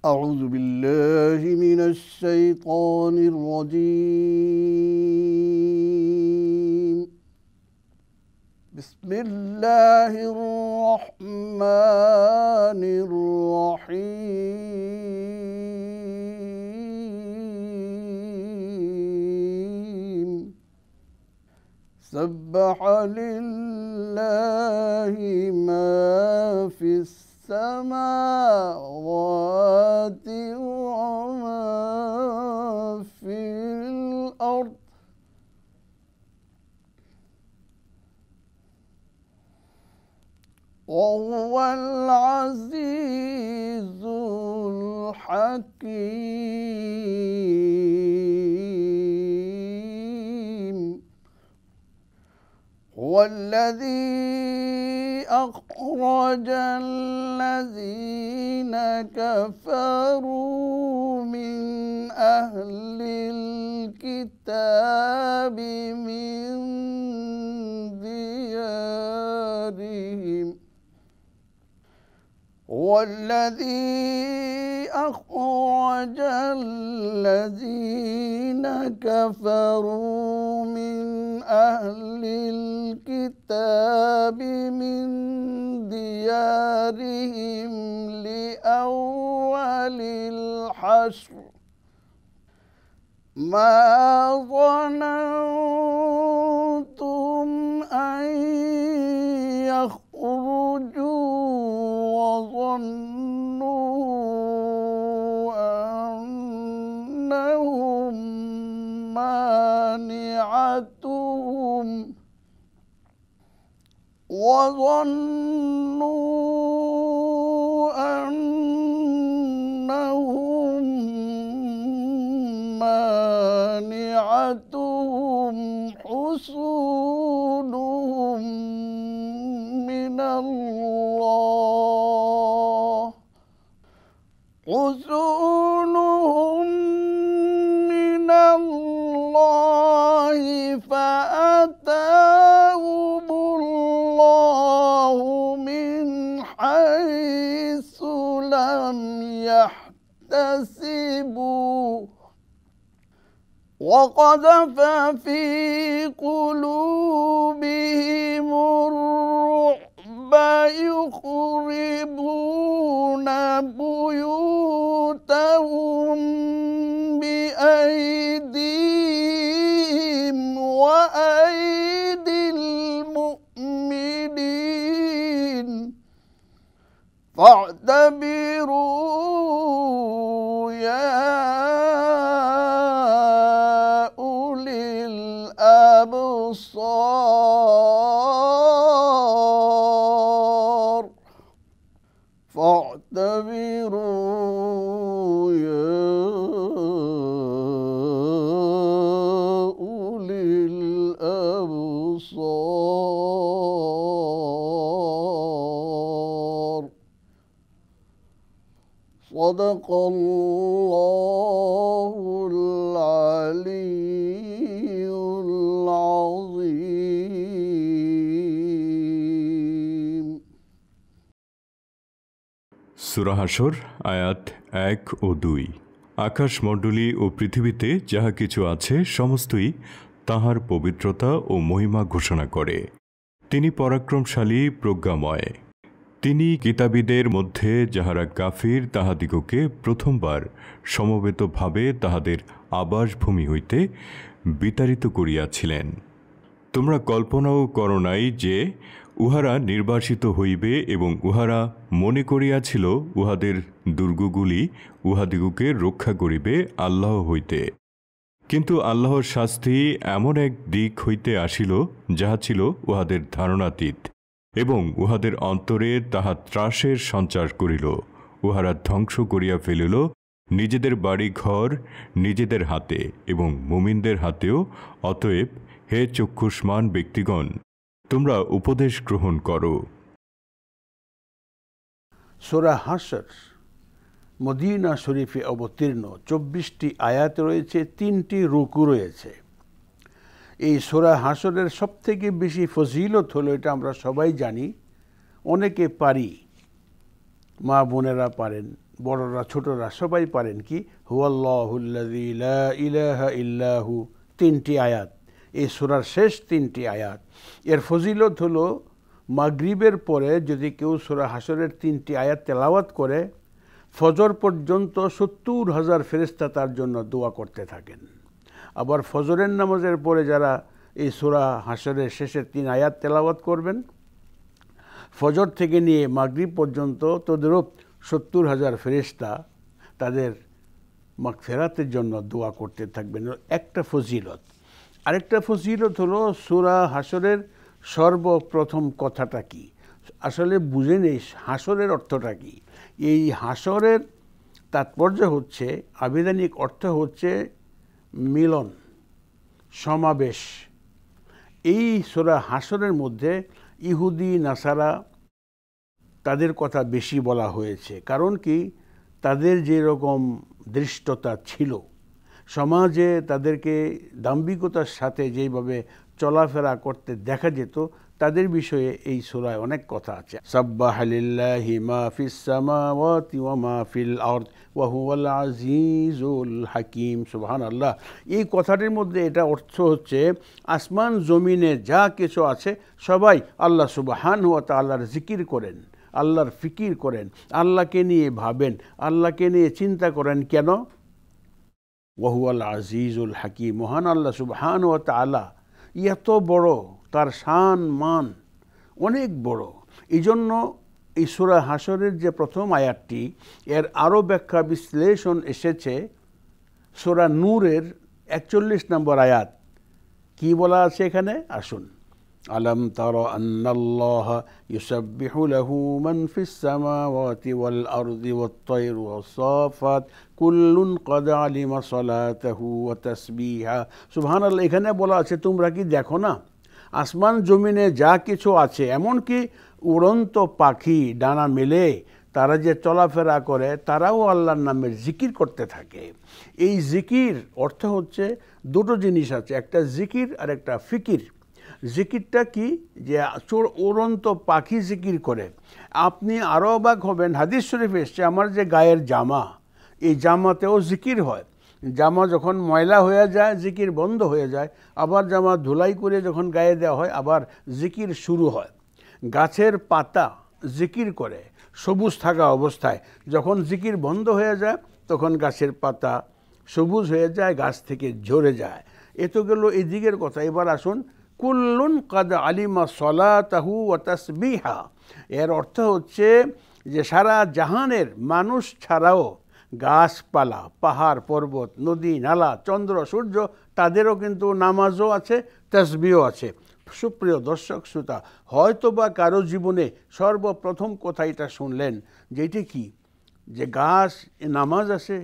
أعوذ بالله من الشيطان الرجيم بسم الله الرحمن الرحيم سبح لله ما في السماوات وما في الأرض وهو العزيز الحكيم هو الذي أخرج الذين كفروا من أهل الكتاب من ديارهم هو الذي أخرج الذين كفروا من أهل الكتاب من ديارهم لأول الحشر ما ظننتم أن يخرجوا وظنوا أنهم مانعتهم حصونهم من الله فأتاهم الله من حيث لم يحتسبوا وقذف في قلوبهم الرعب يخربون بيوتهم بأيديهم وأيدي المؤمنين فاعتبروا يا أولي الأبصار فاعتبروا يا أولي الأبصار صدق الله العلي العظيم সূরা হাশর আয়াত 1 ও 2। আকাশমণ্ডলী ও পৃথিবীতে যাহা কিছু আছে সমস্তই তাহার পবিত্রতা ও মহিমা ঘোষণা করে। তিনি পরাক্রমশালী, প্রজ্ঞাময়। তিনি কিতাবীদের মধ্যে যাহারা কাফির তাহাদিগকে প্রথমবার সমবেতভাবে তাহাদের আবাসভূমি হইতে বিতাড়িত করিয়াছিলেন। তোমরা কল্পনাও কর নাই যে উহারা নির্বাসিত হইবে এবং উহারা মনে করিয়াছিল উহাদের দুর্গগুলি উহাদিগকে রক্ষা করিবে আল্লাহ হইতে। কিন্তু আল্লাহর শাস্তি এমন এক দিক হইতে আসিল যাহা ছিল উহাদের ধারণাতীত এবং উহাদের অন্তরে তাহা ত্রাসের সঞ্চার করিল। উহারা ধ্বংস করিয়া ফেলিল নিজেদের বাড়ি ঘর নিজেদের হাতে এবং মুমিনদের হাতেও। অতএব হে চক্ষুষ্মান ব্যক্তিগণ, তোমরা উপদেশ গ্রহণ করো। সূরা হাশর মদিনা শরীফে অবতীর্ণ 24টি আয়াত রয়েছে, 3টি রুকু রয়েছে। এই সূরা হাশরের সবথেকে বেশি ফজিলত হলো, এটা আমরা সবাই জানি, অনেকে পারি, মা বোনেরা পারেন, বড়রা ছোটরা সবাই পারেন কি হুয়াল্লাহুল্লাযী লা ইলাহা ইল্লাহু, 3টি আয়াত, এই সূরার শেষ 3টি আয়াত। এর ফজিলত হলো মাগরিবের পরে যদি কেউ সূরা হাশরের 3টি আয়াত তেলাওয়াত করে ফজর পর্যন্ত 70,000 ফেরেশতা তার জন্য দোয়া করতে থাকেন। আবার ফজরের নামাজের পরে যারা এই সূরা হাশরের শেষের 3 আয়াত তেলাওয়াত করবেন ফজর থেকে নিয়ে মাগরিব পর্যন্ত তদ্রূপ 70,000 ফেরেশতা তাদের মাগফিরাতের জন্য দোয়া করতে থাকবেন। একটা ফজিলত। আরেকটা ফজিলত হলো সূরা হাশরের সর্বপ্রথম কথাটা কি, আসলে বুঝে নেই হাশরের অর্থটা কি। এই হাশরের তাৎপর্য হচ্ছে, আবিধানিক অর্থ হচ্ছে মিলন, সমাবেশ। এই সূরা হাশরের মধ্যে ইহুদি নাসারা তাদের কথা বেশি বলা হয়েছে। কারণ কি, তাদের যেরকম দৃষ্টতা ছিল, সমাজে তাদেরকে দাম্ভিকতার সাথে যেভাবে চলাফেরা করতে দেখা যেত, তাদের বিষয়ে এই সূরায় অনেক কথা আছে। সাব্বাহা লিল্লাহি মা ফিস সামাওয়াতি ওয়া মা ফিল আরদ ওয়া হুয়াল আজিজুল হাকিম। সুবহানাল্লাহ। এই কথাটির মধ্যে এটা অর্থ হচ্ছে আসমান জমিনে যা কিছু আছে সবাই আল্লাহ সুবহানাহু ওয়া তাআলার জিকির করেন, আল্লাহর ফিকির করেন, আল্লাহকে নিয়ে ভাবেন, আল্লাহকে নিয়ে চিন্তা করেন। কেন? ওয়া হুয়াল আজিজুল হাকিম, মহান আল্লাহ সুবহানাহু ওয়া তাআলা এত বড়, তার শান মান অনেক বড়। এই জন্য এই সূরা হাশরের যে প্রথম আয়াতটি, এর আরও ব্যাখ্যা বিশ্লেষণ এসেছে সূরা নূরের 41 নম্বর আয়াত। কি বলা আছে এখানে? আসুন। আলম তারা আন্নাল্লাহা ইউসাব্বিহু লাহু মান ফিস সামাওয়াতি ওয়াল আরদি ওয়াত তায়রু ওয়াস-সাফাত কুল্লুন ক্বাদ আলিমা সালাতাহু ওয়া তাসবিহা। সুবহানাল্লাহ। এখানে বলা আছে তোমরা কি দেখো না, আসমান জমিনে যা কিছু আছে, এমনকি উড়ন্ত পাখি ডানা মেলে তারা যে চলাফেরা করে তারাও আল্লাহর নামের জিকির করতে থাকে। এই জিকির অর্থ হচ্ছে দুটো জিনিস আছে, একটা জিকির আর একটা ফিকির। জিকিরটা কি, যে উড়ন্ত পাখি জিকির করে। আপনি আরও অবাক হবেন, হাদিস শরীফে এসছে আমার যে গায়ের জামা, এই জামাতেও জিকির হয়। জামা যখন ময়লা হয়ে যায় জিকির বন্ধ হয়ে যায়, আবার জামা ধুলাই করে যখন গায়ে দেওয়া হয় আবার জিকির শুরু হয়। গাছের পাতা জিকির করে সবুজ থাকা অবস্থায়, যখন জিকির বন্ধ হয়ে যায় তখন গাছের পাতা সবুজ হয়ে যায়, গাছ থেকে ঝরে যায়। এ তো গেল এই দিকের কথা। এবার আসুন, কুল্লুন কাদ আলিমা সলাতাহু ওয়া তাসবিহা। এর অর্থ হচ্ছে যে সারা জাহানের মানুষ ছাড়াও গাছপালা, পাহাড় পর্বত, নদী নালা, চন্দ্র সূর্য, তাদেরও কিন্তু নামাজও আছে, তাসবিহও আছে। সুপ্রিয় দর্শক শ্রোতা, হয়তোবা কারো জীবনে সর্বপ্রথম কথা এটা শুনলেন, যেটি কি, যে গাছ নামাজ আছে,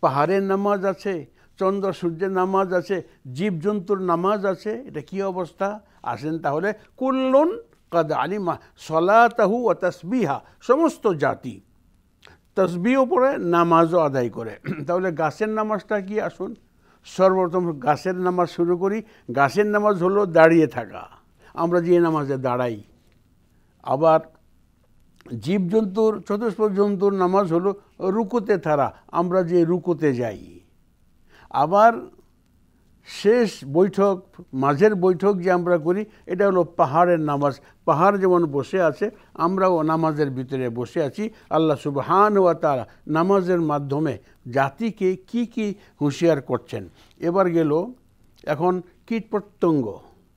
পাহাড়ের নামাজ আছে, চন্দ্র সূর্যের নামাজ আছে, জীবজন্তুর নামাজ আছে। এটা কি অবস্থা? আসেন তাহলে, কুল্লুন কাদ আলিমা সলাতাহু ওয়া তাসবিহা, সমস্ত জাতি তসবিহও পড়ে, নামাজও আদায় করে। তাহলে গাছের নামাজটা কি? আসুন সর্বপ্রথম গাছের নামাজ শুরু করি। গাছের নামাজ হলো দাঁড়িয়ে থাকা, আমরা যে নামাজে দাঁড়াই। আবার জীবজন্তুর, চতুষ্পদ জন্তুর নামাজ হলো রুকুতে থাকা, আমরা যে রুকুতে যাই। আবার শেষ বৈঠক, মাঝের বৈঠক যে আমরা করি, এটা হলো পাহাড়ের নামাজ। পাহাড় যেমন বসে আছে, আমরাও নামাজের ভিতরে বসে আছি। আল্লাহ সুবহানাহু ওয়া তাআলা নামাজের মাধ্যমে জাতিকে কি কি হুঁশিয়ার করছেন। এবার গেল এখন কীটপতঙ্গ,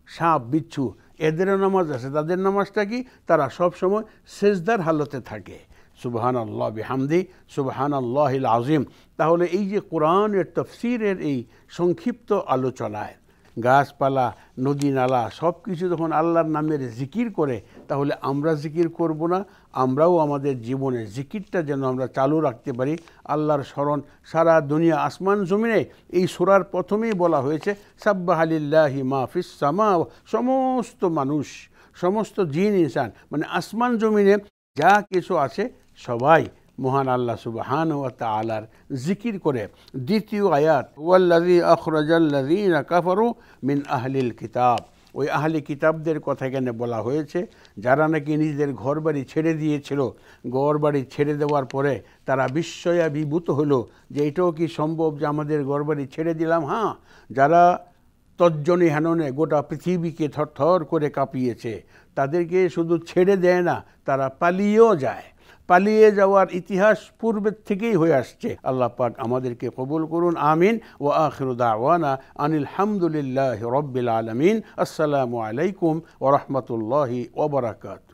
সাপ বিচ্ছু, এদেরও নামাজ আছে। তাদের নামাজটা কি? তারা সবসময় সেজদার হালতে থাকে। সুবহানাল্লাহ বিহামদি, সুবহানাল্লাহিল আযীম। তাহলে এই যে কোরআনের তাফসীরের এই সংক্ষিপ্ত আলোচনায় গাছপালা, নদী নালা সব কিছু যখন আল্লাহর নামের জিকির করে, তাহলে আমরা জিকির করব না? আমরাও আমাদের জীবনের জিকিরটা যেন আমরা চালু রাখতে পারি। আল্লাহর স্মরণ সারা দুনিয়া, আসমান জমিনে। এই সূরার প্রথমেই বলা হয়েছে সাব্বাহা লিল্লাহি মা ফিস সামা, সমস্ত মানুষ, সমস্ত জিন ইনসান, মানে আসমান জমিনে যা কিছু আছে সবাই মহান আল্লাহ সুবহানাহু ওয়া তাআলার জিকির করে। দ্বিতীয় আয়াত, ওয়াল্লাযী আখরাজাল্লাযীনা কাফারু মিন আহলিল কিতাব, ওই আহলি কিতাবদের কথা এখানে বলা হয়েছে, যারা নাকি নিজেদের ঘরবাড়ি ছেড়ে দিয়েছিল, ঘরবাড়ি ছেড়ে দেওয়ার পরে তারা বিস্ময়াভিভূত হলো যে এটাও কি সম্ভব যে আমাদের ঘরবাড়ি ছেড়ে দিলাম। হ্যাঁ, যারা তজ্জনী হেননে গোটা পৃথিবীকে থরথর করে কাঁপিয়েছে, তাদেরকে শুধু ছেড়ে দেয় না, তারা পালিয়েও যায়। পালিয়ে যাওয়ার ইতিহাস পূর্বের থেকেই হয়ে আসছে। আল্লাহ পাক আমাদেরকে কবুল করুন, আমিন। ওয়া আখিরু দাওয়ানা আনিল হামদুলিল্লাহি রাব্বিল আলামিন। আসসালামু আলাইকুম ওয়া রাহমাতুল্লাহি ওয়া বারাকাতুহু।